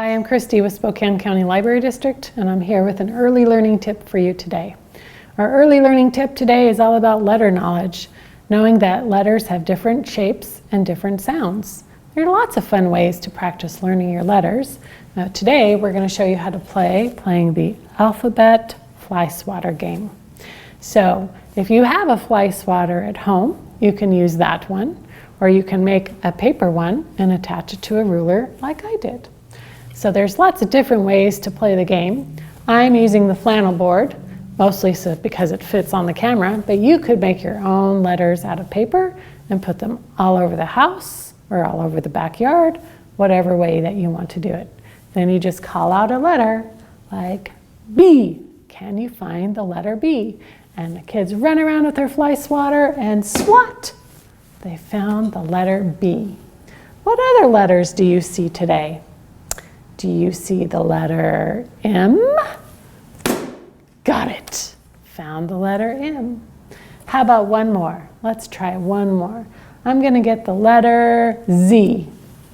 Hi, I'm Christy with Spokane County Library District, and I'm here with an early learning tip for you today. Our early learning tip today is all about letter knowledge, knowing that letters have different shapes and different sounds. There are lots of fun ways to practice learning your letters. Now, today we're going to show you how to playing the alphabet fly swatter game. So if you have a fly swatter at home, you can use that one, or you can make a paper one and attach it to a ruler like I did. So there's lots of different ways to play the game. I'm using the flannel board, mostly because it fits on the camera, but you could make your own letters out of paper and put them all over the house or all over the backyard, whatever way that you want to do it. Then you just call out a letter like B. Can you find the letter B? And the kids run around with their fly swatter and swat! They found the letter B. What other letters do you see today? Do you see the letter M? Got it. Found the letter M. How about one more? Let's try one more. I'm going to get the letter Z.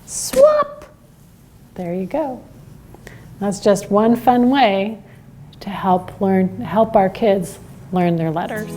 Swap! There you go. That's just one fun way to help our kids learn their letters.